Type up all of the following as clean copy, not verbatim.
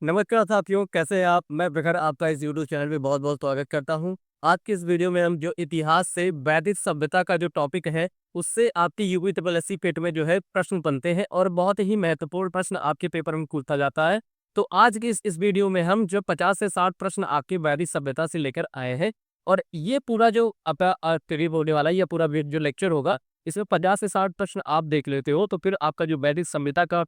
नमस्कार साथियों, कैसे हैं आप? मैं प्रखर आपका इस यूट्यूब चैनल पे बहुत-बहुत स्वागत करता हूँ। आज की इस वीडियो में हम जो इतिहास से वैदिक सभ्यता का जो टॉपिक है, उससे आपकी यूपी ट्रिपल एससी पेट में जो है प्रश्न बनते हैं और बहुत ही महत्वपूर्ण प्रश्न आपके पेपर में पूछा जाता है। तो आज की इस वीडियो में हम जो 50 से 60 प्रश्न आपकी वैदिक सभ्यता से लेकर आए हैं और ये पूरा जो आपका करीब होने वाला है, या पूरा जो लेक्चर होगा, इसमें 50 से 60 प्रश्न आप देख लेते हो, तो फिर आपका जो वैदिक सभ्यता का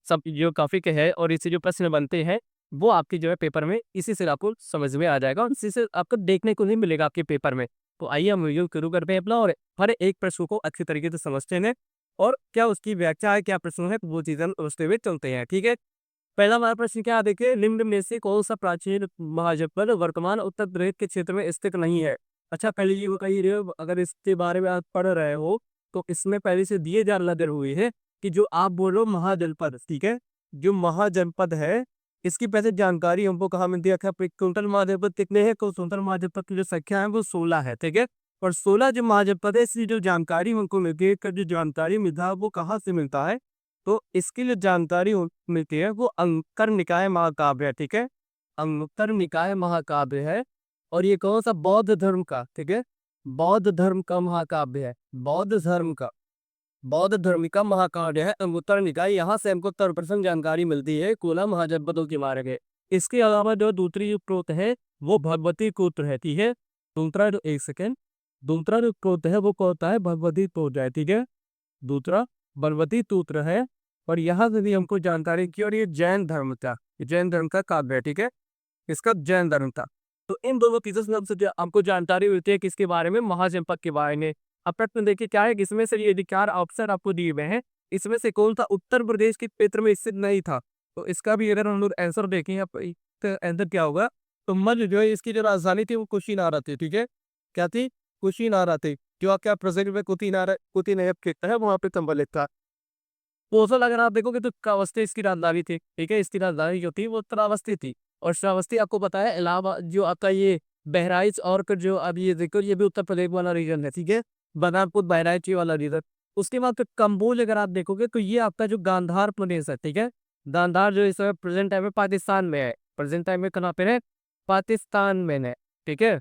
सब जो टॉपिक है और इससे जो प्रश्न बनते हैं, वो आपके जो है पेपर में इसी से आपको समझ में आ जाएगा और इसी से आपको देखने को नहीं मिलेगा आपके पेपर में। तो आइए हम वीडियो शुरू करते हैं अपना और हर एक प्रश्न को अच्छी तरीके से समझते हैं और क्या उसकी व्याख्या है, क्या प्रश्न है, तो वो चीज़ें हम समझते हुए चलते हैं, ठीक है? पहला हमारा प्रश्न क्या है, देखिए, निम्न में से कौन-सा प्राचीन महाजनपद वर्तमान उत्तर प्रदेश के क्षेत्र में स्थित नहीं है? अच्छा, पहले ये बताइए, अगर इसके बारे में आप पढ़ रहे हो, तो इसमें पहले से दिए जा नज़र हुई है कि जो आप बोल रहे हो महाजनपद, ठीक है? जो महाजनपद है, इसकी पहले जानकारी हमको कहाँ मिलती है? अच्छा, टोटल महाजनपद कितने हैं? तो टोटल महाजनपद की जो संख्या है वो 16 है, ठीक है? और 16 जो महाजनपद है, इसकी जो जानकारी हमको मिलती है, इसका जो जानकारी मिलता है वो कहाँ से मिलता है? तो इसकी जो जानकारी मिलती है वो अंकर निकाय महाकाव्य है, ठीक है? अंकर निकाय महाकाव्य है और ये कौन सा? बौद्ध धर्म का, ठीक है? बौद्ध धर्म का महाकाव्य है। बौद्ध धर्म का महाकाव्य है अंगुत्तर निकाय। यहाँ से हमको सर्वप्रथम जानकारी मिलती है कोला महाजनपदों के बारे में। इसके अलावा जो दूसरी जो स्रोत है वो भगवती सूत्र है, ठीक है? दूसरा जो एक सेकेंड दूसरा जो स्रोत है वो कौन सा है? भगवती सूत्र है, ठीक है? दूसरा भगवती सूत्र है और यहाँ से भी हमको जानकारी की, और ये जैन धर्म था, ये जैन धर्म का काव्य है, ठीक है? इसका जैन धर्म था। तो इन दोनों चीजों से हमसे हमको जानकारी मिलती है किसके बारे में? महाजनपद के बारे में। अब प्रश्न देखिए क्या है, इसमें से ये 4 ऑप्शन आपको दिए हुए हैं, इसमें से कौन सा उत्तर प्रदेश के क्षेत्र में स्थित नहीं था? तो इसका भी अगर हम लोग आंसर देखें, आप इसका आंसर क्या होगा? तो मध्य जो है इसकी जो राजधानी थी वो कुशीनगर थी, ठीक है? क्या थी? कुशीनगर थी, जो आपका प्रेजेंट में कुशीनगर क्षेत्र है, वहां पे संबलित था। पोसल अगर आप देखोगे तो श्रावस्ती इसकी राजधानी थी, ठीक है? इसकी राजधानी जो थी वो श्रावस्ती थी और श्रावस्ती आपको पता है इलाहाबाद जो आपका ये बहराइच और फिर जो अब ये देखो ये भी उत्तर प्रदेश वाला रीजन है, ठीक है? बलरामपुर बहराइच ये वाला रीजन। उसके बाद फिर कंबोज अगर आप देखोगे तो ये आपका जो गांधार प्रदेश है, ठीक है? गांधार जो इस समय प्रेजेंट टाइम में पाकिस्तान में है, प्रेजेंट टाइम में कहाँ पे है? पाकिस्तान में है, ठीक है?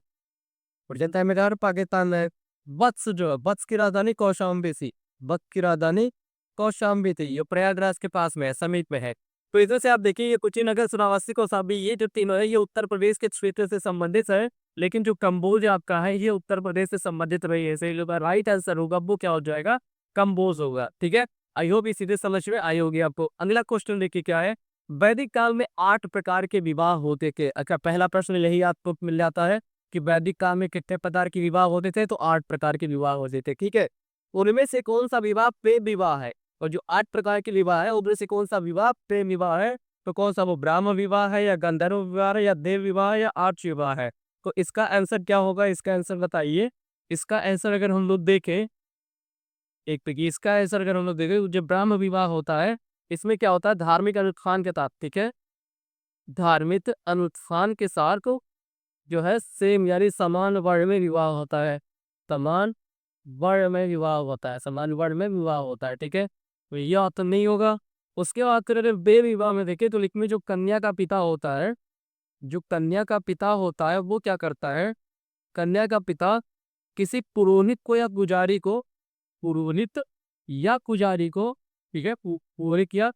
प्रेजेंट टाइम में कहाँ है? पाकिस्तान में है। वत्स जो है, वत्स की राजधानी कौशाम्बी थी, वत्स की राजधानी कौशाम्बी थी, ये प्रयागराज के पास में है, समीप में है। तो इधर से आप देखिए ये कुशीनगर, श्रावस्ती, कौशाम्बी, ये जो तीनों है ये उत्तर प्रदेश के क्षेत्र से संबंधित है, लेकिन जो कंबोज आपका है ये उत्तर प्रदेश से संबंधित नहीं है, इसलिए राइट आंसर होगा वो क्या हो जाएगा? कंबोज होगा, ठीक है? आई होप ये सीधे समझ में आई होगी आपको। अगला क्वेश्चन देखिए क्या है, वैदिक काल में 8 प्रकार के विवाह होते थे। अच्छा, पहला प्रश्न यही आपको मिल जाता है कि वैदिक काल में कितने प्रकार के विवाह होते थे? तो 8 प्रकार के विवाह होते थे, ठीक है? उनमें से कौन सा विवाह प्रेम विवाह है? और जो 8 प्रकार के विवाह है उनमें से कौन सा विवाह प्रेम विवाह है? तो कौन सा? वो ब्राह्म विवाह है या गंधर्व विवाह है या देव विवाह है या आर्ष विवाह है? तो इसका आंसर क्या होगा? इसका आंसर बताइए। इसका आंसर अगर हम लोग देखें, एक देखिए इसका आंसर अगर हम लोग देखें, तो जो ब्राह्म विवाह होता है इसमें क्या होता है? धार्मिक अनुष्ठान के साथ, ठीक है? धार्मिक अनुष्ठान के साथ जो है सेम यानी समान वर्ण में विवाह होता है, समान वर्ण में विवाह होता है, समान वर्ण में विवाह होता है, ठीक है? तो ये ऑप्शन नहीं होगा। उसके बाद फिर अगर बे विवाह में देखें तो इसमें जो कन्या का पिता होता है, जो कन्या का पिता होता है वो क्या करता है? कन्या का पिता किसी पुरोहित को या पुजारी को, पुरोहित या पुजारी को, ठीक है? पुरोहित या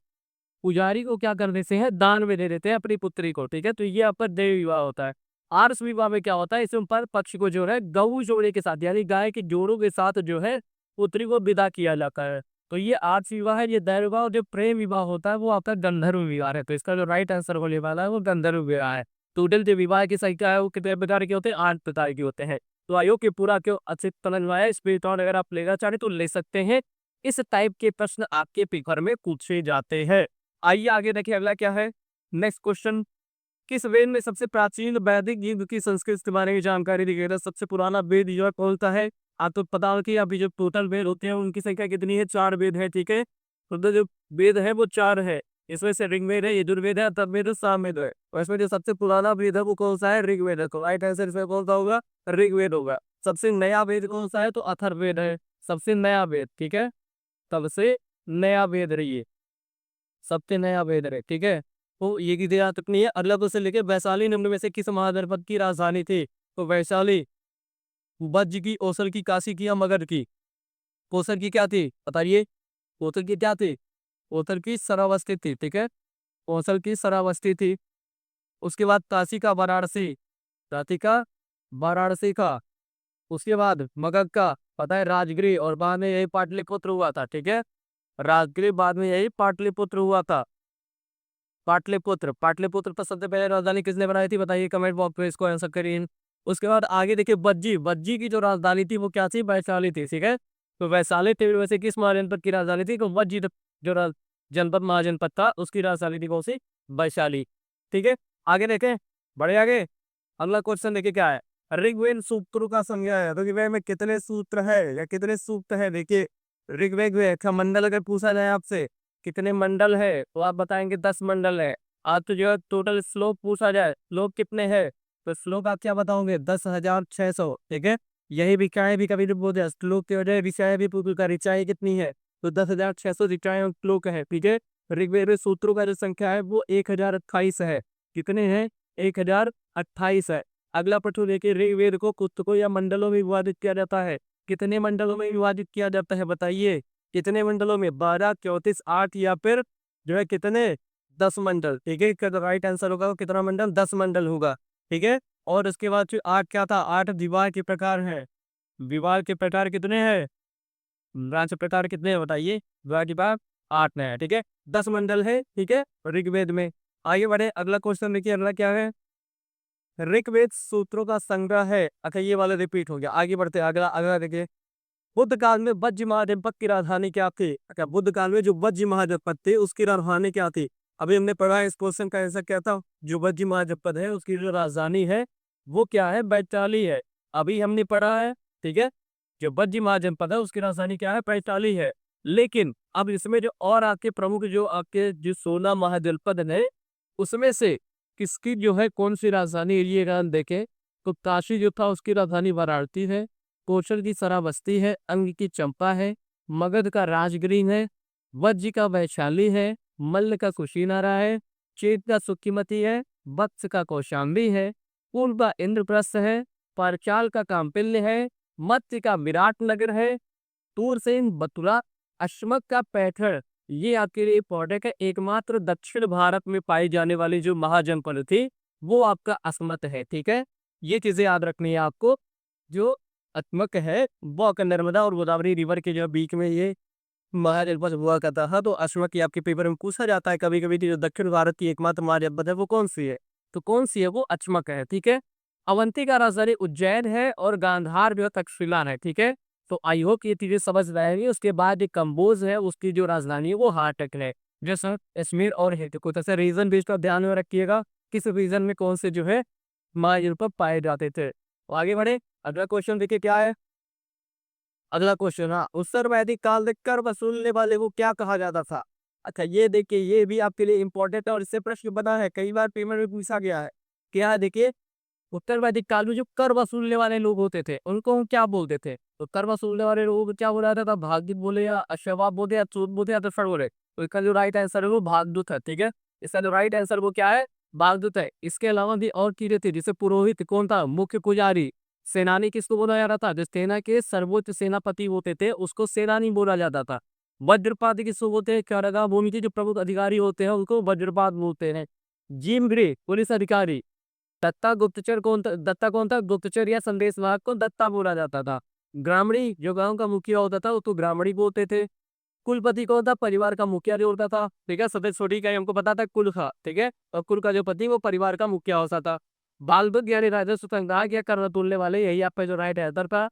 पुजारी को क्या कर देते हैं? दान में दे देते हैं अपनी पुत्री को, ठीक है? तो ये आपका देव विवाह होता है। आर्ष विवाह में क्या होता है? इसमें पर पक्ष को जो है गऊ जोड़े के साथ यानी गाय के जोड़ों के साथ जो है पुत्री को विदा किया जाता है। तो ये आर्ष विवाह है, ये दैव विवाह, और जो प्रेम विवाह होता है वो आपका गंधर्व विवाह है। तो इसका जो राइट आंसर होने वाला है वो गंधर्व विवाह है। टोटल जो विवाह की संख्या है वो कितने प्रकार के होते हैं? 8 प्रकार के होते हैं। तो आयोग के पूरा क्यों अच्छे समझ में आया? स्पीड ऑन अगर आप लेना चाहें तो ले सकते हैं। इस टाइप के प्रश्न आपके पेपर में पूछे जाते हैं। आइए आगे देखिए अगला क्या है। नेक्स्ट क्वेश्चन, किस वेद में सबसे प्राचीन वैदिक युग की संस्कृति के बारे में जानकारी दी गई है? सबसे पुराना वेद जो है कौन सा है? आप तो पता हो कि अभी जो टोटल वेद होते हैं उनकी संख्या कितनी है? 4 वेद है, ठीक है? तो जो वेद है वो 4 है। इसमें से ऋग्वेद है, यजुर्वेद है, अथर्ववेद है, सामवेद है। और इसमें जो सबसे पुराना वेद है वो कौन सा है? ऋग्वेद है। तो राइट आंसर इसमें कौन सा होगा? ऋग्वेद होगा। सबसे नया वेद कौन सा है? तो अथर्ववेद है, सबसे नया वेद, ठीक है? सबसे नया वेद रही है, सबसे नया वेद है, ठीक है? तो ये की यहाँ तक नहीं है। अगला क्वेश्चन देखिए, वैशाली निम्न में से किस महाजनपद की राजधानी थी? तो वैशाली, वज्र की, औसर की, काशी की या मगध की? औसर की क्या थी बताइए? औसर की क्या थी? औसर की शरावस्ती थी, ठीक है। औसर की शरावस्ती थी। उसके बाद काशी का वाराणसी, काशी का वाराणसी का। उसके बाद मगध का पता है राजगिरी, और बाद में यही पाटलिपुत्र हुआ था, ठीक है। राजगिरी बाद में यही पाटलिपुत्र हुआ था। पाटलिपुत्र, पाटलिपुत्र पर सबसे पहले राजधानी किसने बनाई थी बताइए कमेंट बॉक्स में, इसको आंसर करिए। उसके बाद आगे देखिए, बज्जी, बज्जी की जो राजधानी थी वो क्या थी? वैशाली थी, ठीक है। तो वैशाली थे वैसे किस महाजनपद की राजधानी थी? तो वज्जी जो जनपद महाजनपद था उसकी राजधानी थी कौन सी? वैशाली, ठीक है। आगे देखें, बड़े आगे। अगला क्वेश्चन देखिए क्या है, ऋग्वेद सूत्रों का संज्ञा है। तो ऋग्वेद में कितने सूत्र है या कितने सूक्त है? देखिए ऋग्वेद में अच्छा मंडल अगर पूछा जाए आपसे कितने मंडल है तो आप बताएंगे 10 मंडल है। आप तो जो है टोटल श्लोक पूछा जाए श्लोक कितने हैं तो श्लोक आप क्या बताओगे? 10,600, ठीक है। यही ऋचाएं भी कभी बोलते हैं श्लोक के वजह ऋचाएं भी पूछ का ऋचाएं कितनी है? तो 10,600 ऋचाएं और श्लोक है, ठीक है। ऋग्वेद में सूत्रों का जो संख्या है वो 1028 है। कितने हैं? 1028 है। अगला प्रश्न देखिए, ऋग्वेद को पुस्तकों या मंडलों में विभाजित किया जाता है। कितने मंडलों में विभाजित किया जाता है बताइए? कितने मंडलों में? 12, 34, 8 या फिर जो है कितने? 10 मंडल, ठीक है। इसका जो राइट आंसर होगा कितना मंडल? 10 मंडल होगा, ठीक है। और उसके बाद फिर 8 क्या था? 8 विवाह के प्रकार है। विवाह के प्रकार कितने हैं? ब्रांच प्रकार कितने हैं बताइए? विवाह के प्रकार 8 है, ठीक है। 10 मंडल है, ठीक है, ऋग्वेद में। आगे बढ़े, अगला क्वेश्चन देखिए, अगला क्या है? ऋग्वेद सूत्रों का संग्रह है। अच्छा ये वाला रिपीट हो गया। आगे बढ़ते हैं, अगला अगला देखिए, बुद्ध काल में वज्र महाजनपद की राजधानी क्या थी? अच्छा बुद्ध काल में जो वज्र महाजनपद थी उसकी राजधानी क्या थी? अभी हमने पढ़ा है इस क्वेश्चन का आंसर क्या था? जो वज्र महाजनपद है उसकी जो राजधानी है वो क्या है? वैशाली है। अभी हमने पढ़ा है, ठीक है। जो वज्र महाजनपद है उसकी राजधानी क्या है? वैशाली है। लेकिन अब इसमें जो और आपके प्रमुख जो आपके जो 16 महाजनपद है उसमें से किसकी जो है कौन सी राजधानी है ये अगर देखें तो काशी जो था उसकी राजधानी वाराणसी है। कोशल की श्रावस्ती है। अंग की चंपा है। मगध का राजगिरी है। वज्र का वैशाली है। मल्ल का कुशीनारा है। चेत का सुखीमती है। वत्स का कौशाम्बी है। पूर्व का इंद्रप्रस्थ है। पांचाल का काम्पिल्य है। मत्स्य का विराट नगर है। तूरसेन बतुरा। अश्मक का पैठर। ये आपके लिए इंपॉर्टेंट है। एकमात्र दक्षिण भारत में पाई जाने वाली जो महाजनपद थी वो आपका अस्मत है, ठीक है। ये चीजें याद रखनी है आपको। जो अस्मक है वो आपका नर्मदा और गोदावरी रिवर के जो बीच में ये महाजनपद हुआ करता था। तो अस्मक ये आपके पेपर में पूछा जाता है कभी कभी जो दक्षिण भारत की एकमात्र महाजनपद है वो कौन सी है? तो कौन सी है? वो अचमक है, ठीक है। अवंती का राजधानी उज्जैन है और गांधार जो है तक्षशिला है, ठीक है। तो आई होप ये चीजें समझ रहेंगे। उसके बाद एक कंबोज है उसकी जो राजधानी है वो हार्टक है। जैसा कश्मीर और है कुछ ऐसा रीजन बेस्ड आप ध्यान में रखिएगा किस रीजन में कौन से जो है महाजनपद पाए जाते थे। तो आगे बढ़े, अगला क्वेश्चन देखिए क्या है। अगला क्वेश्चन, हाँ, उत्तर वैदिक काल में कर वसूलने वाले को क्या कहा जाता था? अच्छा ये देखिए ये भी आपके लिए इंपॉर्टेंट है और इससे प्रश्न बना है कई बार पेपर में पूछा गया है। क्या देखिए, उत्तर वैदिक काल में जो कर वसूलने वाले लोग होते थे उनको हम क्या बोलते थे? तो कर वसूलने वाले लोगों को क्या बोला जाता था? भागदूत बोले या अश्ववाब बोले या चूत बोले या दफड़ बोले। तो इसका जो राइट आंसर है वो भागदूत है, ठीक है। इसका जो राइट आंसर वो क्या है? भागदूत है। इसके अलावा भी और चीजें थी जैसे पुरोहित कौन था? मुख्य पुजारी। सेनानी किसको बोला जाता था? जो सेना के सर्वोच्च सेनापति होते थे उसको सेनानी बोला जाता था। वज्रपात किसको बोलते हैं? क्या भूमि के जो प्रमुख अधिकारी होते हैं उनको वज्रपात बोलते हैं। जीम ग्रे पुलिस अधिकारी। दत्ता गुप्तचर कौन था? दत्ता कौन था? गुप्तचर या संदेश वाहक को दत्ता बोला जाता था। ग्रामणी जो गांव का मुखिया होता था उसको ग्रामणी बोलते थे। कुलपति कौन था? परिवार का मुखिया जो होता था, ठीक है। सदस्य छोटी का हमको पता था कुल था, ठीक है। और कुल का जो पति वो परिवार का मुखिया होता था। बाल बुद्ध यानी राजस्व संग्रह या कर वसूलने वाले, यही आपका जो राइट आंसर था।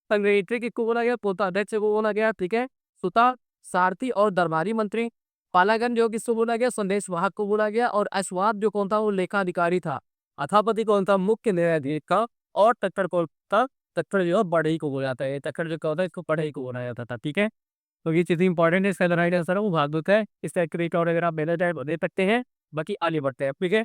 संग्रहित्री किसको बोला गया? पोता अध्यक्ष को बोला गया, ठीक है। सुता, सारथी और दरबारी मंत्री। पालागन जो किसको बोला गया? संदेश वाहक को बोला गया। और अश्वात जो कौन था? वो लेखाधिकारी था। अथापति कौन था? मुख्य न्यायाधीश का। और तक्खड़ कौन था? तक्खड़ जो है बढ़ई को बोला जाता है। तक्खड़ जो क्या होता है इसको बढ़ई को बोला जाता था, ठीक है। तो ये चीज़ इंपॉर्टेंट है। इसका राइट आंसर है वो भागवत है। इसका क्रेडिट और अगर आप मेरे चाहे दे सकते हैं। बाकी आगे बढ़ते हैं, ठीक है।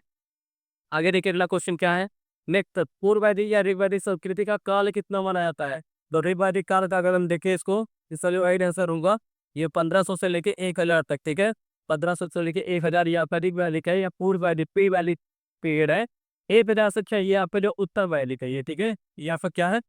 आगे देखिए अगला क्वेश्चन क्या है। नेक्स्ट, पूर्व वैदिक या ऋग्वैदिक संस्कृति का काल कितना माना जाता है? तो ऋग्वैदिक काल का अगर हम देखें इसको, इसका जो राइट आंसर होगा ये 1500 से लेके 1000 तक, ठीक है। 1500 से लेके 1000 ये आपका ऋग वैदिक है या पूर्व वैदिक प्री वैदिक पीरियड है। ये 50 ये आपका जो उत्तर वैदिक है ये, ठीक है। ये आपका क्या है?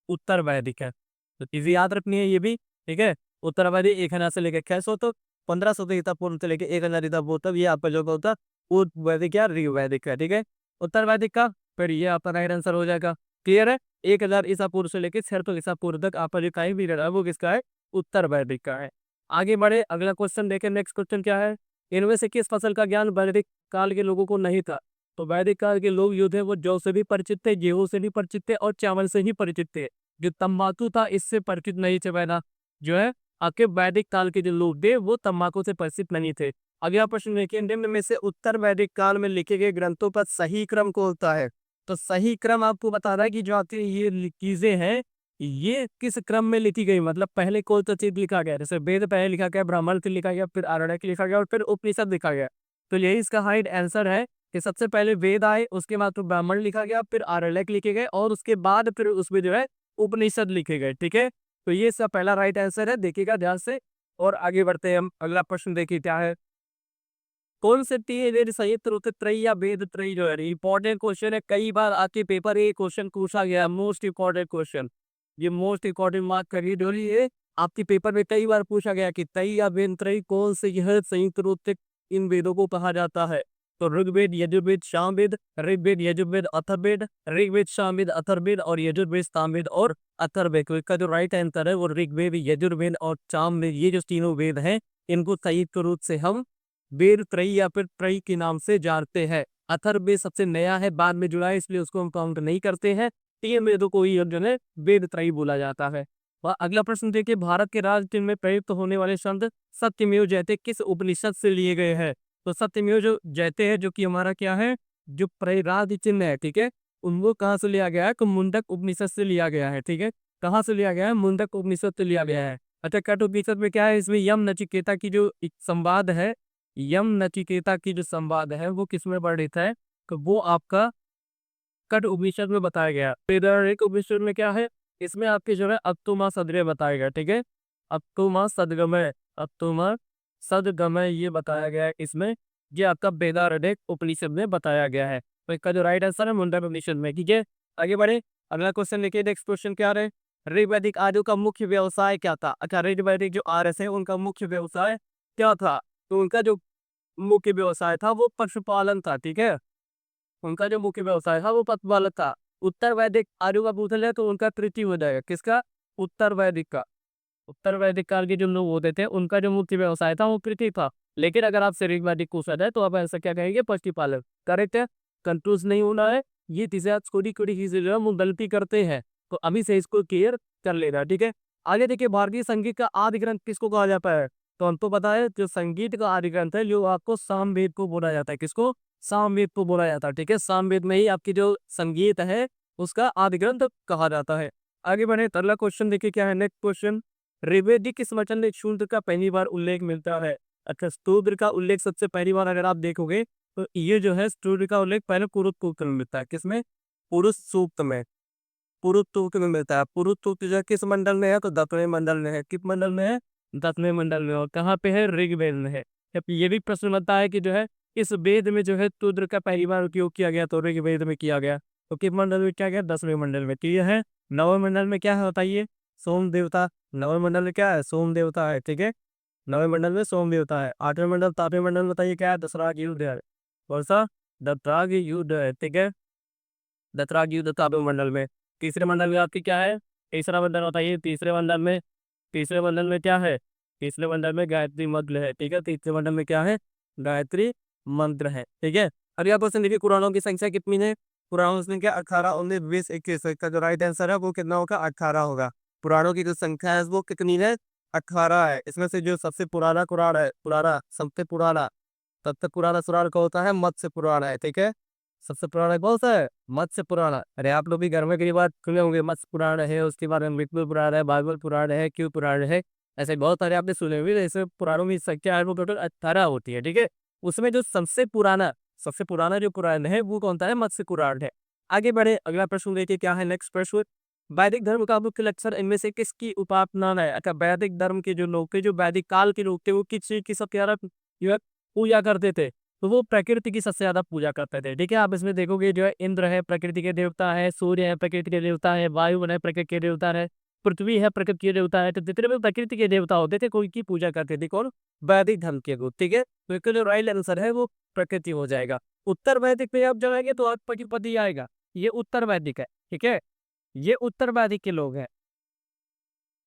उत्तर वैदिक है। तो चीज़ें याद रखनी है ये भी, ठीक है। उत्तर वैदिक 1000 से लेके 600 तक, 1500 ईसा पूर्व से लेके 1000 ईसा पूर्व तक ये आपका जो होता है पूर्व वैदिक या ऋग वैदिक है, ठीक है। उत्तर वैदिक का फिर ये आपका राइट आंसर हो जाएगा। क्लियर है? 1000 ईसा पूर्व से लेके 600 ईसा पूर्व तक आपका जो टाइम पीरियड है वो किसका है? उत्तर वैदिक का है। आगे बढ़े, अगला क्वेश्चन देखें। नेक्स्ट क्वेश्चन क्या है? इनमें से किस फसल का ज्ञान वैदिक काल के लोगों को नहीं था? तो वैदिक काल के लोग जो थे वो जौ से भी परिचित थे, गेहूं से भी परिचित थे और चावल से ही परिचित थे। जो तंबाकू था इससे परिचित नहीं थे। वैदा जो है आपके वैदिक काल के जो लोग थे वो तंबाकू से परिचित नहीं थे। अगला प्रश्न देखिए, निम्न में से उत्तर वैदिक काल में लिखे गए ग्रंथों का सही क्रम कौन होता है? तो सही क्रम आपको बता रहा है कि जो आपकी ये चीजें हैं ये किस क्रम में लिखी गई, मतलब पहले कौन सा चीज लिखा गया। जैसे वेद पहले लिखा गया, ब्राह्मण फिर लिखा गया, फिर आरण्यक लिखा गया और फिर उपनिषद लिखा गया। तो यही इसका राइट आंसर है कि सबसे पहले वेद आए, उसके बाद तो ब्राह्मण लिखा गया, फिर आरण्यक लिखे गए और उसके बाद फिर उसमें जो है उपनिषद लिखे गए, ठीक है। तो ये इसका पहला राइट आंसर है, देखिएगा ध्यान से। और आगे बढ़ते हैं हम, अगला प्रश्न देखिए क्या है। कौन से तीन वेद संयुक्त रूप से त्रयी या वेद त्रयी जो है इंपॉर्टेंट क्वेश्चन है। कई बार आपके पेपर ये क्वेश्चन पूछा गया, मोस्ट इंपॉर्टेंट क्वेश्चन। ये मोस्ट इंपॉर्टेंट मार्क करिए डोली, ये आपके पेपर में कई बार पूछा गया कि त्रयी या वेद त्रयी कौन से यह संयुक्त रूप से इन वेदों को कहा जाता है। तो ऋग्वेद, यजुर्वेद, सामवेद, ऋग्वेद, यजुर्वेद, अथर्ववेद, ऋग्वेद, सामवेद, अथर्ववेद और यजुर्वेद, सामवेद और अथर्ववेद। तो इसका जो राइट आंसर है वो ऋग्वेद, यजुर्वेद और सामवेद, ये जो तीनों वेद हैं इनको संयुक्त रूप से हम वेद त्रयी या फिर त्रयी के नाम से जानते हैं। अथर्ववेद सबसे नया है, बाद में जुड़ा है, इसलिए उसको हम काउंट नहीं करते हैं। तीन वेदों को ही जो है वेद त्रयी बोला जाता है। वह अगला प्रश्न देखिए, भारत के राज चिन्ह में प्रयुक्त होने वाले शब्द सत्यमेव जयते किस उपनिषद से लिए गए हैं? तो सत्यमेव जो जयते है जो कि हमारा क्या है, जो राज चिन्ह है, ठीक है, उनको कहाँ से लिया गया है? तो मुंडक उपनिषद से लिया गया है, ठीक है। कहाँ से लिया गया है? मुंडक उपनिषद से लिया गया है। अच्छा, कठ उपनिषद में क्या है? इसमें यम नचिकेता की जो एक संवाद है, यम नचिकेता की जो संवाद है वो किसमें वर्णित है? तो वो आपका कठ उपनिषद में बताया गया। वेदारण्यक उपनिषद में क्या है? इसमें आपके जो है अप्तुमा सदगमय बताया गया, ठीक है। अप्तुमा सदगमय, अप्तुमा सदगमय ये बताया गया है इसमें। ये आपका वेदारण्यक उपनिषद में बताया गया है। तो इसका जो राइट आंसर है मुंडक उपनिषद में, ठीक है। आगे बढ़े, अगला क्वेश्चन देखिए। नेक्स्ट क्वेश्चन क्या रहे? ऋग्वैदिक आर्यों का मुख्य व्यवसाय क्या था? अच्छा, ऋग्वैदिक जो आर्य है उनका मुख्य व्यवसाय क्या था? तो उनका जो मुख्य व्यवसाय था वो पशुपालन था, ठीक है। उनका जो मुख्य व्यवसाय था वो पशुपालन था। उत्तर वैदिक आर्यों का पूछ ले तो उनका तृतीय हो जाएगा, किसका? उत्तर वैदिक का। उत्तर वैदिक काल के जो लोग होते थे उनका जो मुख्य व्यवसाय था वो कृषि था। लेकिन अगर आपसे ऋग्वैदिक पूछा जाए तो आप ऐसा क्या कहेंगे? पशुपालन। करेक्ट है, कंफ्यूज नहीं होना है। ये चीजें आप छोटी छोटी चीजें जो है वो गलती करते हैं, तो अभी से इसको क्लियर कर लेना, ठीक है। आगे देखिए, भारतीय संगीत का आदि ग्रंथ किसको कहा जाता है? तो हमको पता है जो संगीत का आदि ग्रंथ है जो आपको सामवेद को बोला जाता है। किसको? सामवेद को बोला जाता है, ठीक है। सामवेद में ही आपकी जो संगीत है उसका आदि ग्रंथ कहा जाता है। आगे बढ़े, अगला क्वेश्चन देखिए क्या है। नेक्स्ट क्वेश्चन, ऋग्वेदिक किस वचन में शूद्र का पहली बार उल्लेख मिलता है? अच्छा, शूद्र का उल्लेख सबसे पहली बार अगर आप देखोगे तो ये जो है शूद्र का उल्लेख पहले पुरुष सूक्त में मिलता है। किसमें? पुरुष सूक्त में। पुरुष सूक्त में मिलता है। पुरुष सूक्त जो है किस मंडल में है? तो 10वें मंडल में है। किस मंडल में है? 10वें मंडल में। और कहाँ पे है? ऋग्वेद में है। अब ये भी प्रश्न बनता है कि जो है इस वेद में जो है शूद्र का पहली बार उपयोग किया गया तो ऋग्वेद में किया गया। तो किस मंडल में किया गया? 10वें मंडल में। क्लियर है? 9वें मंडल में क्या है बताइए? सोम देवता। 9वें मंडल में क्या है? सोम देवता है, ठीक है। 9वें मंडल में सोम देवता है। 8वें मंडल, 7वें मंडल में बताइए क्या है? दशराग युद्ध है। कौन सा? दशराग युद्ध है, ठीक है। दशराग युद्ध 7वें मंडल में। तीसरे मंडल में आपकी क्या है? तीसरा मंडल बताइए। तीसरे मंडल में क्या है? तीसरे मंडल में गायत्री मंत्र है, ठीक है। तीसरे मंडल में क्या है? गायत्री मंत्र है, ठीक है। अगला क्वेश्चन देखिए, पुराणों की संख्या कितनी है? पुराणों की संख्या 18, 19, 20, 21। इसका जो राइट आंसर है वो कितना होगा? 18 होगा। पुराणों की जो संख्या है वो कितनी है? 18 है। इसमें से जो सबसे पुराना पुराण है, सबसे पुराना पुराण कौन सा है? मत्स्य पुराण है, ठीक है। सबसे पुराना कौन सा है? मत्स्य पुराण। अरे आप लोग भी घर में कई बार सुने होंगे, मत्स्य पुराण है, उसके बाद में विष्णु पुराण है, भागवत पुराण है, क्यों पुराण है, ऐसे बहुत सारे आपने सुने हुए। ऐसे पुराणों की संख्या है वो टोटल 18 होती है, ठीक है। उसमें जो सबसे पुराना जो पुराण है वो कौन सा है? मत्स्य पुराण है। आगे बढ़े, अगला प्रश्न देखिए क्या है। नेक्स्ट प्रश्न, वैदिक धर्म का मुख्य लक्षण इनमें से किसकी उपासना है? अच्छा, वैदिक धर्म के जो लोग थे, जो वैदिक काल के लोग थे, वो किस चीज की सबसे ज्यादा पूजा करते थे, तो वो प्रकृति की सबसे ज्यादा पूजा करते थे। ठीक है, आप इसमें देखोगे जो है इंद्र है प्रकृति के देवता है, सूर्य है प्रकृति के देवता है, वायु है प्रकृति के देवता है, पृथ्वी है प्रकृति के देवता है। तो जितने भी प्रकृति के देवता होते थे कोई की पूजा करते थे, कौन? वैदिक धर्म के लोग। ठीक है, तो इसका जो राइट आंसर है वो प्रकृति हो जाएगा। उत्तर वैदिक में आप जाएंगे तो आपका पति आएगा, ये उत्तर वैदिक है। ठीक है, ये उत्तर वैदिक के लोग हैं।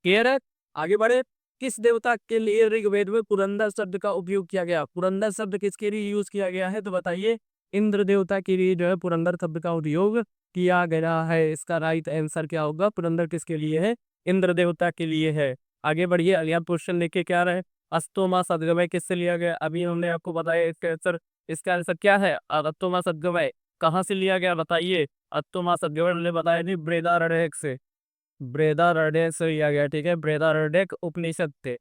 क्लियर है? आगे बढ़े। किस देवता के लिए ऋग्वेद में पुरंदर शब्द का उपयोग किया गया? पुरंदर शब्द किसके लिए यूज किया गया है? तो बताइए। इंद्र देवता के लिए जो है पुरंदर शब्द का उपयोग किया गया है। इसका राइट आंसर क्या होगा? पुरंदर किसके लिए है? इंद्र देवता के लिए है। आगे बढ़िए, अगला क्वेश्चन लेके क्या रहे? अस्तोमा सद्गमय किससे लिया गया? अभी हमने आपको बताया इसका आंसर क्या है? अस्तोमा सद्गमय कहाँ से लिया गया बताइए? अस्तोमा सद्गमय हमने बताया नहीं, बृहदारण्यक से। बृहदारण्यक से लिया गया। ठीक है, बृहदारण्यक उपनिषद थे।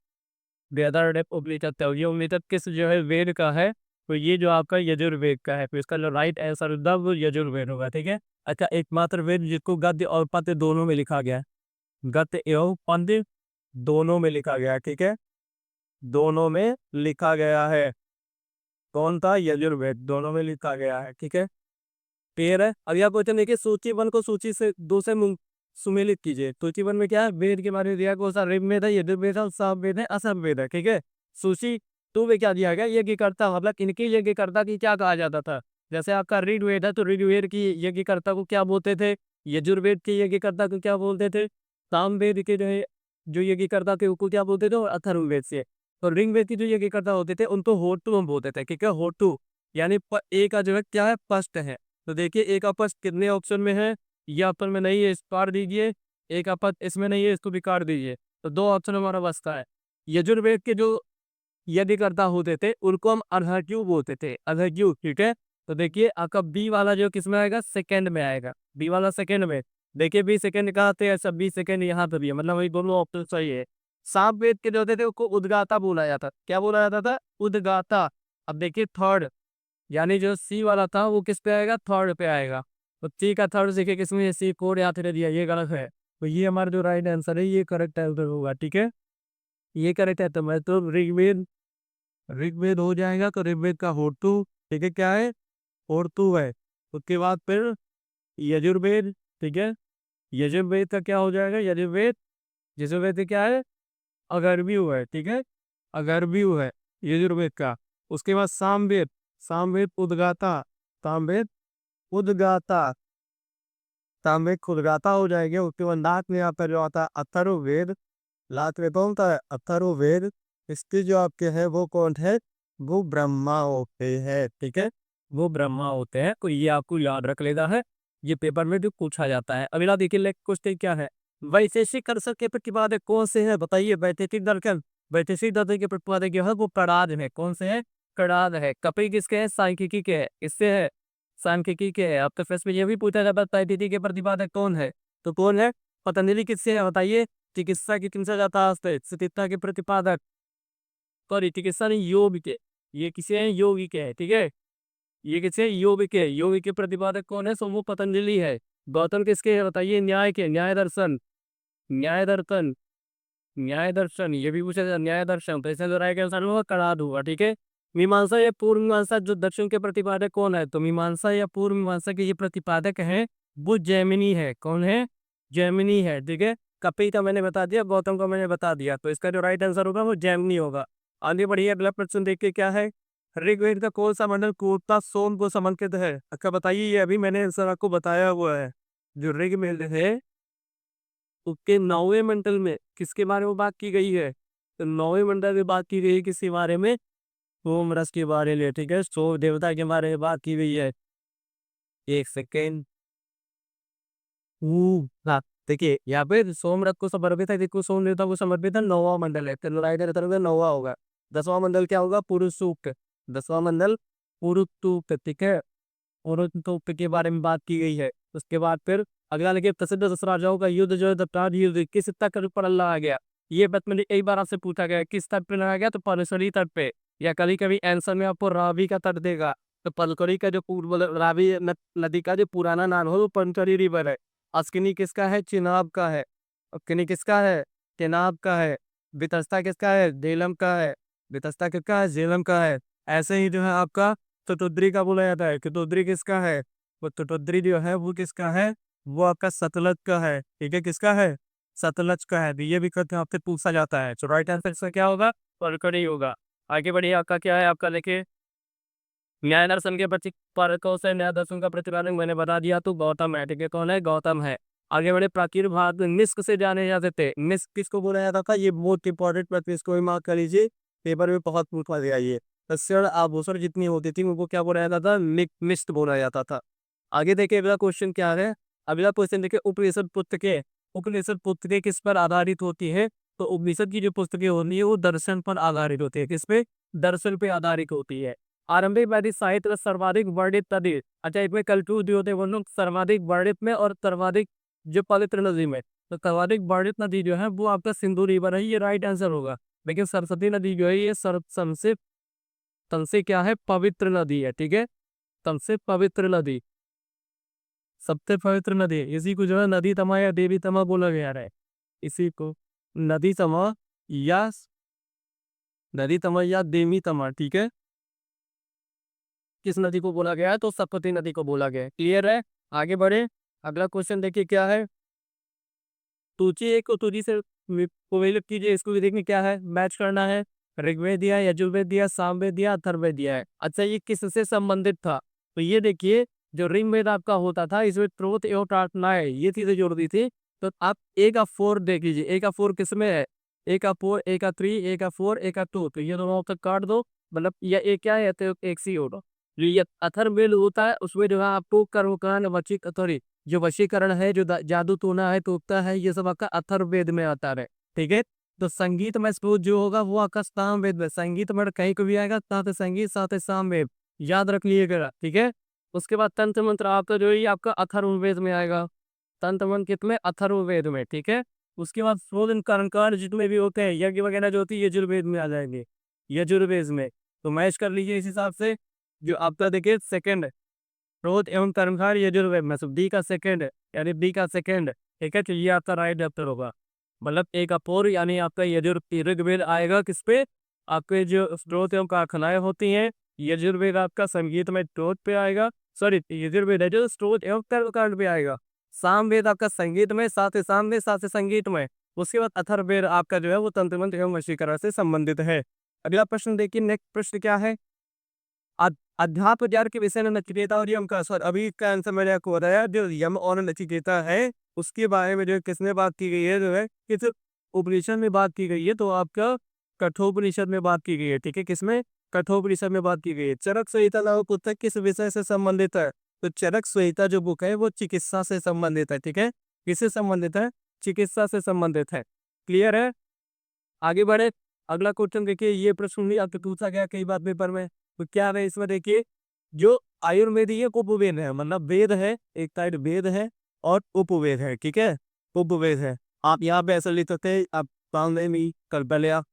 बृहदारण्यक उपनिषद थे। ये उपनिषद किस जो है वेद का है? तो ये जो आपका यजुर्वेद का है। तो इसका जो राइट आंसर होगा वो यजुर्वेद होगा। ठीक है, अच्छा, एकमात्र वेद जिसको गद्य और पद्य दोनों में लिखा गया है। गद्य एवं पद्य दोनों में लिखा गया है। ठीक है, दोनों में लिखा गया है। कौन था? यजुर्वेद, दोनों में लिखा गया है। ठीक है, क्लियर है? अब यह क्वेश्चन देखिए, सूची वन को सूची से दो से सुमेलित कीजिए। सूची वन में क्या है? वेद के बारे में दिया, कौन सा? ऋग्वेद है, यजुर्वेद है, सामवेद है, अथर्ववेद है। ठीक है, सूची टू में क्या दिया गया? यज्ञकर्ता, मतलब इनकी यज्ञकर्ता की क्या कहा जाता था? जैसे आपका ऋग्वेद है तो ऋग्वेद की यज्ञकर्ता को क्या बोलते थे? यजुर्वेद के यज्ञकर्ता को क्या बोलते थे? सामवेद के जो है जो यज्ञकर्ता थे उनको क्या बोलते थे? और अथर्ववेद से। तो ऋग्वेद की जो यज्ञकर्ता होते थे उनको होतु हम बोलते थे। ठीक है, होतु यानी ए का जो है क्या है? स्पष्ट है। तो देखिए, एक आपस कितने ऑप्शन में है? ये ऑप्शन में नहीं है, इस काट दीजिए। एक आपस इसमें नहीं है, इसको भी काट दीजिए। तो दो ऑप्शन हमारा बचता है। यजुर्वेद के जो यज्ञकर्ता होते थे उनको हम अर्हज्ञु बोलते थे, अर्हज्ञु। ठीक है, तो देखिए आपका बी वाला जो किसमें आएगा? सेकंड में आएगा। बी वाला सेकंड में। देखिए बी सेकंड कहा थे, ऐसा बी सेकंड यहाँ पे भी है, मतलब वही दोनों ऑप्शन सही है। सामवेद के जो होते थे उसको उद्गाता बोला जाता। क्या बोला जाता था? उद्गाता। अब देखिए थर्ड, यानी जो सी वाला था वो किस पे आएगा? थर्ड पे आएगा। तो सी का थर्ड देखिए किसमें? सी फोर यहाँ पे दिया, ये गलत है। तो ये हमारा जो राइट आंसर है ये करेक्ट आंसर होगा। ठीक है, ये करेक्ट है। तो मैं तो ऋग्वेद, ऋग्वेद हो जाएगा। तो ऋग्वेद का होतु, ठीक है, क्या है? होतु है। उसके बाद फिर यजुर्वेद। ठीक है, यजुर्वेद का क्या हो जाएगा? यजुर्वेद, यजुर्वेद का क्या है? अगरव्यू है। ठीक है, अगरव्यू है यजुर्वेद का। उसके बाद सामवेद, सामवेद उद्गाता, सामवेद उद्गाता, सामवेद उद्गाता हो जाएंगे। उसके बाद लास्ट में आपका जो आता है अथर्ववेद। लास्ट में कौन सा है? अथर्ववेद। इसके जो आपके हैं वो कौन है? वो ब्रह्मा होते हैं। ठीक है, वो ब्रह्मा होते हैं। तो ये आपको याद रख लेना है, ये पेपर में जो पूछा जाता है। अगला देखिए, नेक्स्ट क्वेश्चन क्या है? वैशेषिक दर्शन के प्रतिपादक कौन से हैं बताइए? वैशेषिक दर्शन, वैशेषिक दर्शन के प्रतिपादक जो है वो कणाद है। कौन से है? कणाद है। कपिल किसके है? सांख्यिकी के है। इससे है, सांख्यिकी के है। आपके प्रश्न में यह भी पूछा जाता है सांख्यिकी के प्रतिपादक कौन है? तो कौन है? पतंजलि किससे है बताइए? चिकित्सा की किनसे जाता है? चिकित्सा के प्रतिपादक, सॉरी चिकित्सा नहीं, योग के। ये किसे हैं? योगी के है। ठीक है, ये किसे? योग के। योग के प्रतिपादक कौन है? सो वो पतंजलि है। गौतम किसके है बताइए? न्याय के, न्याय दर्शन, न्याय दर्शन, न्याय दर्शन। ये भी पूछा जाता न्याय दर्शन। तो इसमें जो राइट आंसर होगा कणाद होगा। ठीक है, मीमांसा या पूर्व मीमांसा जो दर्शन के प्रतिपादक कौन है? तो मीमांसा या पूर्व मीमांसा के ये प्रतिपादक हैं वो जैमिनी है। कौन है? जैमिनी है। ठीक है, कपिल का मैंने बता दिया, गौतम का मैंने बता दिया। तो इसका जो राइट आंसर होगा वो जैमिनी होगा। आगे बढ़िए, अगला प्रश्न देखिए क्या है? ऋग्वेद का कौन सा मंडल पूर्णतः सोम को समर्पित है? अच्छा बताइए, ये अभी मैंने आंसर आपको बताया हुआ है। जो ऋग्वेद है उसके 9वें मंडल में किसके बारे में बात की गई है? तो 9वें मंडल में बात की गई है किसके बारे में? सोम रस के बारे में। ठीक है, सो देवता के बारे में बात की गई है। एक सेकेंड। हाँ, देखिए यहाँ पे सोमरथ को समर्पित है, देखो सोम देवता को समर्पित है, 9वां मंडल है। तो राइट आंसर होगा 9वां होगा। 10वां मंडल क्या होगा? पुरुष सूक्त। 10वां मंडल पुरुष सूक्त। ठीक है, पुरुष सूक्त के बारे में बात की गई है। उसके बाद फिर अगला देखिए, प्रसिद्ध 10 राजाओं का युद्ध जो है दत्तार युद्ध किस तट पर लड़ा गया? ये बात मैंने एक बार आपसे पूछा गया, किस तट पे लड़ा गया? तो परसरी तट पे, या कभी कभी आंसर में आपको रावी का तट देगा। तो परसरी का जो पूर्व रावी नदी का जो पुराना नाम है वो पंचरी रिवर है। अस्किनी किसका है? चिनाब का है। अस्किनी किसका है? चिनाब का है। वितस्ता किसका है? झेलम का है। वितस्ता किसका है? झेलम का है। ऐसे ही जो है आपका टोटोद्री का बोला जाता है। टोटोद्री किसका है? वो टोटोद्री जो है वो किसका है? वो आपका सतलज का है। ठीक है, किसका है? सतलज का है। तो ये भी क्वेश्चन आपसे पूछा जाता है। तो राइट आंसर इसका क्या होगा? परकड़ी होगा। आगे बढ़िए, आपका क्या है? आपका देखिए, न्याय दर्शन के प्रतिपादकों से न्याय दर्शन का प्रतिपादक मैंने बता दिया, तो गौतम है। ठीक है, कौन है? गौतम है। आगे बढ़े, प्राचीन भारत में निष्क से जाने जाते थे। निष्क किसको बोला जाता था? ये मोस्ट इंपॉर्टेंट प्रश्न, इसको भी मार्क कर लीजिए, पेपर में बहुत पूछा गया ये। तस्ण आभूषण जितनी होती थी उनको क्या बोला जाता था? निष्ठ बोला जाता था। आगे देखिए, अगला क्वेश्चन क्या है? अगला क्वेश्चन देखिए, उपनिषद पुस्तकें। उपनिषद पुस्तकें किस पर आधारित होती है? तो उपनिषद की जो पुस्तकें होती है वो दर्शन पर आधारित होती है। किस पे? दर्शन पे आधारित होती है। आरंभिक वैदिक साहित्य में सर्वाधिक वर्णित नदी। अच्छा, इसमें कल्टू जो होते हैं वो लोग सर्वाधिक वर्णित में और सर्वाधिक जो पवित्र नदी में, तो सर्वाधिक वर्णित नदी जो है वो आपका सिंधु रिवर है, ये राइट आंसर होगा। लेकिन सरस्वती नदी जो है ये सबसे सबसे क्या है? पवित्र नदी है। ठीक है, सबसे पवित्र नदी, सबसे पवित्र नदी है। इसी को जो है नदी तमा या देवी तमा बोला गया है। इसी को नदी तमा या नदी तमा या देवी तमा, ठीक है, किस नदी को बोला गया है? तो सप्तती नदी को बोला गया है। क्लियर है? आगे बढ़े, अगला क्वेश्चन देखिए क्या है। सूची एक को सूची से कोरिलेट कीजिए, इसको भी देखिए क्या है, मैच करना है। ऋग्वेद दिया, यजुर्वेद दिया, सामवेद दिया, अथर्ववेद दिया है। अच्छा, ये किससे संबंधित था? तो ये देखिए, जो ऋग्वेद आपका होता था इसमें स्रोत एवं प्रार्थनाएं ये चीजें जोड़ दी थी। तो आप ए का 4 देख लीजिए, ए का 4 किसमें है? ए का 4, ए का 3, ए का 4, ए का 2, तो ये दोनों तक काट दो, मतलब या ए क्या है? तो एक सी होगा। जो ये अथर्ववेद होता है उसमें जो है आपको कर्मकांड, वचीक, सॉरी, जो वशीकरण है, जो जादू टोना है, टोकता है, ये सब आपका अथर्ववेद में आता है। ठीक है, तो संगीत में स्रोत जो होगा वो आपका सामवेद में। संगीत में कहीं को भी आएगा, साथ संगीत साथ सामवेद, याद रख लीजिएगा। ठीक है, उसके बाद तंत्र मंत्र आपका जो है आपका अथर्ववेद में आएगा। तंत्र मंत्र कितने? अथर्ववेद में। ठीक है, उसके बाद शोधन कर्मकांड जितने भी होते हैं, यज्ञ वगैरह जो होती है, यजुर्वेद में आ जाएंगे, यजुर्वेद में। तो मैच कर लीजिए इस हिसाब से। जो आपका देखिए सेकंड, क्रोध एवं कर्मधार यजुर्वेद में, सब डी का सेकंड, यानी बी का सेकंड। ठीक है, तो ये आपका राइट आंसर होगा। मतलब एक अपोर यानी आपका ऋग्वेद आएगा किस पे? आपके जो स्रोत एवं कारखानाएं होती हैं, यजुर्वेद आपका संगीत में स्रोत पे आएगा। सॉरी, यजुर्वेद है जो स्रोत एवं कर्मकांड पे आएगा। सामवेद आपका संगीत में, साथ ही सामवेद साथ ही संगीत में। उसके बाद अथर्ववेद आपका जो है वो तंत्र मंत्र एवं वशीकरण से संबंधित है। अगला प्रश्न देखिए, नेक्स्ट प्रश्न क्या है? अध्यात्म ज्ञान के विषय में नचिकेता और यम का स्वर। अभी का आंसर मैंने आपको बताया, जो यम और नचिकेता है उसके बारे में जो किसने बात की गई है, जो है किस उपनिषद में बात की गई है? तो आपका कठोपनिषद में बात की गई है। ठीक है, किसमें? कठोपनिषद में बात की गई है। चरक संहिता नामक पुस्तक किस विषय से संबंधित है? तो चरक संहिता जो बुक है वो चिकित्सा से संबंधित है। ठीक है, किससे संबंधित है? चिकित्सा से संबंधित है। क्लियर है? आगे बढ़े, अगला क्वेश्चन देखिए, ये प्रश्न भी आपसे पूछा गया कई बार पेपर में। तो क्या है इसमें? देखिए, जो आयुर्वेद ये उपवेद है, मतलब वेद है, एक साइड वेद है और उपवेद है। ठीक है, उपवेद है। आप यहाँ पे ऐसा लिख सकते हैं, आप सामने में कल पहले आप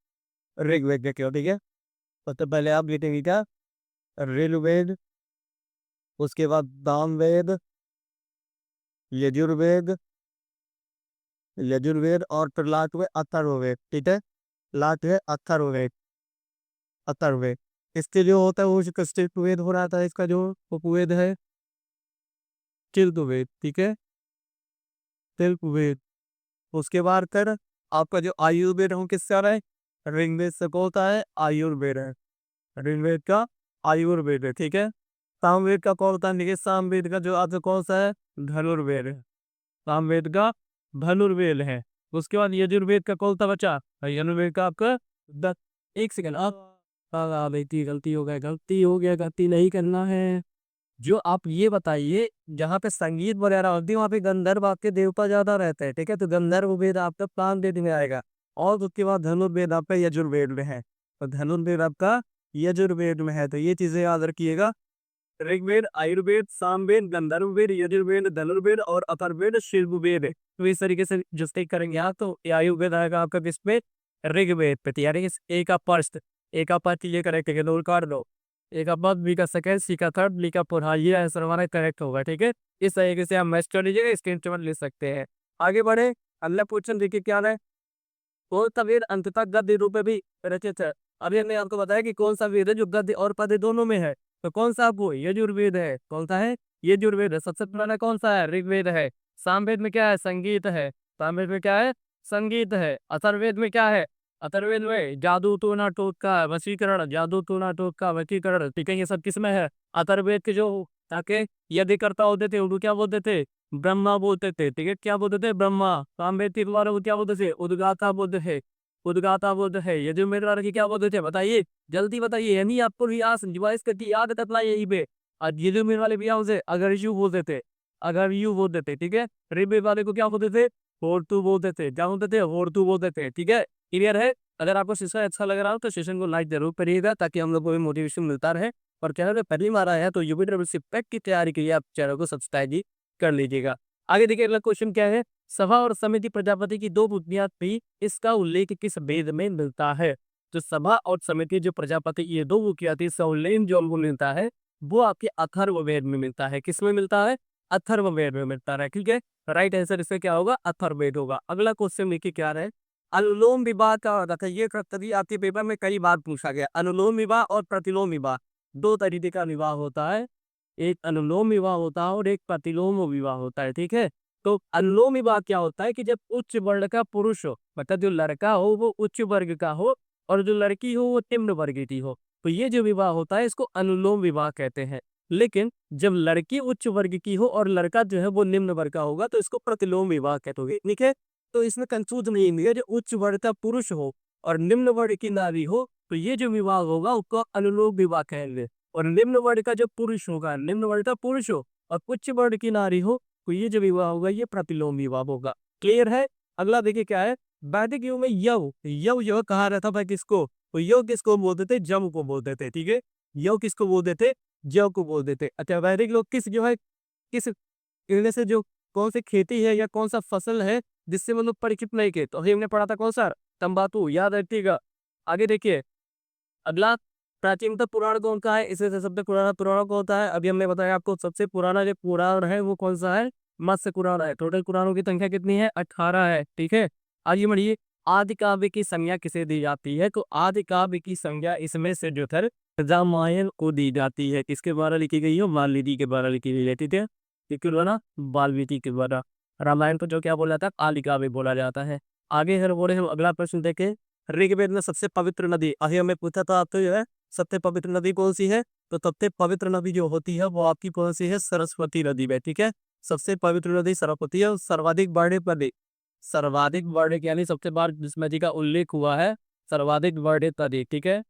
ऋग्वेद देखिए। ठीक है, सबसे पहले आप लिखेंगे क्या? ऋग्वेद, उसके बाद सामवेद, यजुर्वेद, यजुर्वेद और फिर लास्ट में अथर्ववेद। ठीक है, लास्ट है अथर्ववेद, अथर्ववेद। इसके जो होता है वो कष्टवेद हो रहा था, इसका जो उपवेद है चिल्तवेद। ठीक है, चिल्तवेद। उसके बाद फिर आपका जो आयुर्वेद हो किससे आ रहा है? ऋग्वेद से कौन सा है? आयुर्वेद है, ऋग्वेद का आयुर्वेद है। ठीक है, सामवेद का कौन सा? देखिए, सामवेद का जो आपका कौन सा है? धनुर्वेद है, सामवेद का धनुर्वेद है। उसके बाद यजुर्वेद का कौन सा बचा? यजुर्वेद का आपका एक सेकंड, आप बेटी गलती हो गया, गलती हो गया, गलती नहीं करना है। जो आप ये बताइए, जहाँ पे संगीत वगैरह होती है वहाँ पे गंधर्व आपके देवता ज्यादा रहते हैं। ठीक है, तो गंधर्व वेद आपका सामवेद में आएगा। और उसके बाद धनुर्वेद आपका यजुर्वेद में है, तो धनुर्वेद आपका यजुर्वेद में है। तो ये चीजें याद रखिएगा, ऋग्वेद, आयुर्वेद, सामवेद, गंधर्व वेद, यजुर्वेद, धनुर्वेद और अथर्ववेद, शिल्पवेद। तो इस तरीके से जो स्टिक करेंगे आप, तो ये आयुर्वेद आएगा आपका किस पे? ऋग्वेद पे। यानी ए का फर्स्ट, ए का पार्ट ये करेक्ट है, नोट कर लो। ए का फर्स्ट, बी का सेकंड, सी का थर्ड, डी का फोर्थ। हाँ, ये आंसर हमारा करेक्ट होगा। ठीक है, इस तरीके से आप मैच कर लीजिएगा, स्क्रीनशॉट ले सकते हैं। आगे बढ़े, अगला क्वेश्चन देखिए क्या है। कौन सा वेद अंततः गद्य रूप में भी रचित है? अभी हमने आपको बताया कि कौन सा वेद है जो गद्य और पद्य दोनों में है, तो कौन सा आपको यजुर्वेद है, कौन सा है यजुर्वेद है। सबसे पुराना कौन सा है ऋग्वेद है। सामवेद में क्या है संगीत है, सामवेद में क्या है संगीत है। अथर्ववेद में क्या है, अथर्ववेद में जादू टोना टोटका वशीकरण, जादू टोना टोटका वशीकरण, ठीक है, ये सब किसमें है अथर्ववेद के जो ताकि यदि करता होते थे उनको क्या बोलते थे ब्रह्मा बोलते थे, ठीक है, क्या बोलते थे ब्रह्मा। सामवेद के द्वारा वो क्या बोलते थे उद्गाता बोलते थे, उद्गाता बोलते हैं। यजुर्वेद वाले की क्या बोलते थे बताइए जल्दी बताइए, यानी आपको रियाज रिवाइज करके याद करना यही पे। और यजुर्वेद वाले भी क्या अगर यू बोलते थे, अगर यू बोलते थे, ठीक है। ऋग्वेद वाले को क्या बोलते थे होर्तु बोलते थे, क्या बोलते थे होर्तु बोलते थे, ठीक है। क्लियर है। अगर आपको सेशन अच्छा लग रहा हो तो सेशन को लाइक जरूर करिएगा ताकि हम लोग को भी मोटिवेशन मिलता रहे। और चैनल पे पहली बार आया है तो यूपीडब्ल्यूसी पैक की तैयारी के लिए आप चैनल को सब्सक्राइब भी कर लीजिएगा। आगे देखिए अगला क्वेश्चन क्या है, सभा और समिति प्रजापति की दो बुनियाद थी, इसका उल्लेख किस वेद में मिलता है। जो सभा और समिति जो प्रजापति ये दो बुनियाद थी, इसका उल्लेख जो हमको मिलता है वो आपके अथर्ववेद में मिलता है। किसमें मिलता है अथर्ववेद में मिलता है, ठीक है। राइट आंसर इसका क्या होगा अथर्ववेद होगा। अगला क्वेश्चन देखिए क्या है, अनुलोम विवाह का अर्थ है। ये कभी आपके पेपर में कई बार पूछा गया। अनुलोम विवाह और प्रतिलोम विवाह दो तरीके का विवाह होता है, एक अनुलोम विवाह होता है और एक प्रतिलोम विवाह होता है, ठीक है। तो अनुलोम विवाह क्या होता है कि जब उच्च वर्ण का पुरुष हो, मतलब जो लड़का हो वो उच्च वर्ग का हो और जो लड़की हो वो निम्न वर्ग की हो, तो ये जो विवाह होता है इसको अनुलोम विवाह कहते हैं। लेकिन जब लड़की उच्च वर्ग की हो और लड़का जो है वो निम्न वर्ग का होगा तो इसको प्रतिलोम विवाह कहते होगे, ठीक है। तो इसमें कंफ्यूज नहीं है, जो उच्च वर्ग का पुरुष हो और निम्न वर्ग की नारी हो तो ये जो विवाह होगा उसको अनुलोम विवाह कहेंगे। और निम्न वर्ग का जो पुरुष होगा, निम्न वर्ग का पुरुष हो और उच्च वर्ग की नारी हो तो ये जो विवाह होगा ये प्रतिलोम विवाह होगा। क्लियर है। अगला देखिए क्या है, वैदिक युग में यव कहा रहता था किसको, तो यव किसको बोलते थे जम को बोलते थे, ठीक है। यव किसको बोलते थे जव को बोलते थे। अच्छा वैदिक लोग किस जो है किस इनमें से जो कौन सी खेती है या कौन सा फसल है जिससे वो लोग परिचित नहीं थे, तो अभी हमने पढ़ा था कौन सा तंबाकू, याद रखिएगा। आगे देखिए अगला प्राचीनतम पुराण कौन सा है, इससे सबसे पुराना पुराण कौन सा है। अभी हमने बताया आपको सबसे पुराना जो पुराण है वो कौन सा है मत्स्य पुराण है। टोटल पुराणों की संख्या कितनी है 18 है, ठीक है। आइए बढ़िए, आदि काव्य की संज्ञा किसे दी जाती है, तो आदि काव्य की संज्ञा इसमें से जो है रामायण को दी जाती है। किसके द्वारा लिखी गई है वाल्मीकि के द्वारा लिखी गई है, ठीक है। किसके द्वारा वाल्मीकि के द्वारा। रामायण को जो क्या बोला जाता है आदि काव्य बोला जाता है। आगे है बोले हम अगला प्रश्न देखें, ऋग्वेद में सबसे पवित्र नदी, अभी हमें पूछा था आपको जो है सबसे पवित्र नदी कौन सी है, तो सबसे पवित्र नदी जो होती है वो आपकी कौन सी है सरस्वती नदी में, ठीक है। सबसे पवित्र नदी सरस्वती है। सर्वाधिक वर्णित नदी, सर्वाधिक वर्णित यानी सबसे बार जिस नदी का उल्लेख हुआ है सर्वाधिक वर्णित नदी, ठीक है।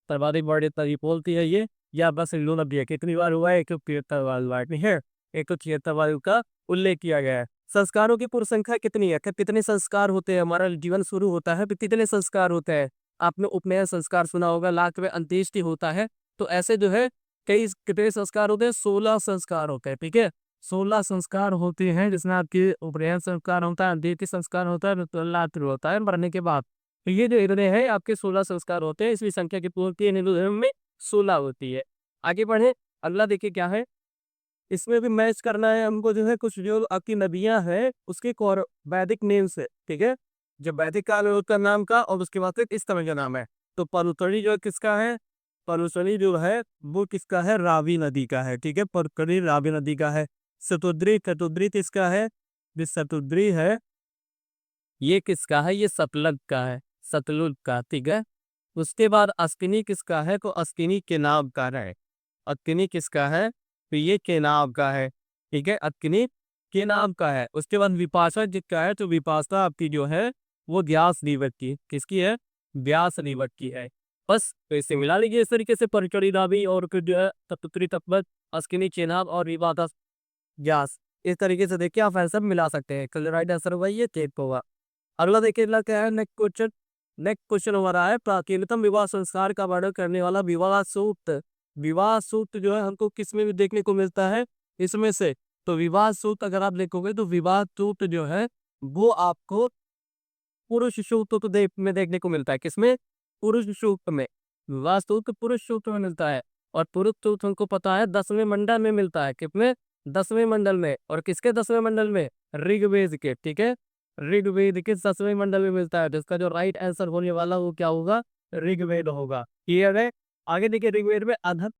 सर्वाधिक वर्णित नदी बोलती है ये, या बस हिंदू नदी है। कितनी बार हुआ है 173 बार हुआ है, ठीक है। 173 बार का उल्लेख किया गया है। संस्कारों की पूर्ण संख्या कितनी है, कितने संस्कार होते हैं, हमारा जीवन शुरू होता है तो कितने संस्कार होते हैं। आपने उपनयन संस्कार सुना होगा, लास्ट में अंत्येष्टि होता है, तो ऐसे जो है कई कितने संस्कार होते हैं 16 संस्कार होते हैं, ठीक है। 16 संस्कार होते हैं जिसमें आपके उपनयन संस्कार होता है, अंत्येष्टि संस्कार होता है, लातृ होता है मरने के बाद। तो ये जो इतने हैं आपके 16 संस्कार होते हैं। इसकी संख्या की पूर्ति हिंदू धर्म में 16 होती है। आगे बढ़े, अगला देखिए क्या है, इसमें भी मैच करना है हमको जो है कुछ जो आपकी नदियां हैं उसके वैदिक नेम से, ठीक है। जो वैदिक काल है उसका नाम का और उसके बाद फिर इस तरह का नाम है। तो परुतरी जो किसका है, परुसरी जो है वो किसका है रावी नदी का है, ठीक है। परुतरी रावी नदी का है। शतुद्री शतुद्री किसका है, जो शतुद्री है ये किसका है, ये सतलज का है, सतलुज का, ठीक है। उसके बाद अस्किनी किसका है, तो अस्किनी केनाब का है। अक्किनी किसका है, तो ये केनाब का है, ठीक है। अक्किनी केनाब का है। उसके बाद विपाशा जिसका है, तो विपाशा आपकी जो है वो व्यास रीवत की, किसकी है व्यास रीवत की है। बस तो इसे मिला लीजिए इस तरीके से परचड़ी दावी और फिर जो है तत्पुत्री तत्पत अस्किनी चेनाब और विवादा व्यास, इस तरीके से देखिए आप आंसर मिला सकते हैं। कल राइट आंसर हुआ ये चेक होगा। अगला देखिए अगला क्या है नेक्स्ट क्वेश्चन, नेक्स्ट क्वेश्चन हमारा है प्राचीनतम विवाह संस्कार का वर्णन करने वाला विवाह सूक्त। विवाह सूक्त जो है हमको किस में भी देखने को मिलता है इसमें से, तो विवाह सूक्त अगर आप देखोगे तो विवाह सूक्त जो है वो आपको पुरुष सूक्त तो में देखने को मिलता है। किसमें पुरुष सूक्त में, विवाह सूक्त पुरुष सूक्त में मिलता है। और पुरुष सूक्त हमको पता है 10वें मंडल में मिलता है, कितने 10वें मंडल में। और किसके 10वें मंडल में ऋग्वेद के, ठीक है। ऋग्वेद के 10वें मंडल में मिलता है। जिसका जो राइट आंसर होने वाला वो क्या होगा ऋग्वेद होगा। क्लियर है? आगे देखिए ऋग्वेद में अधम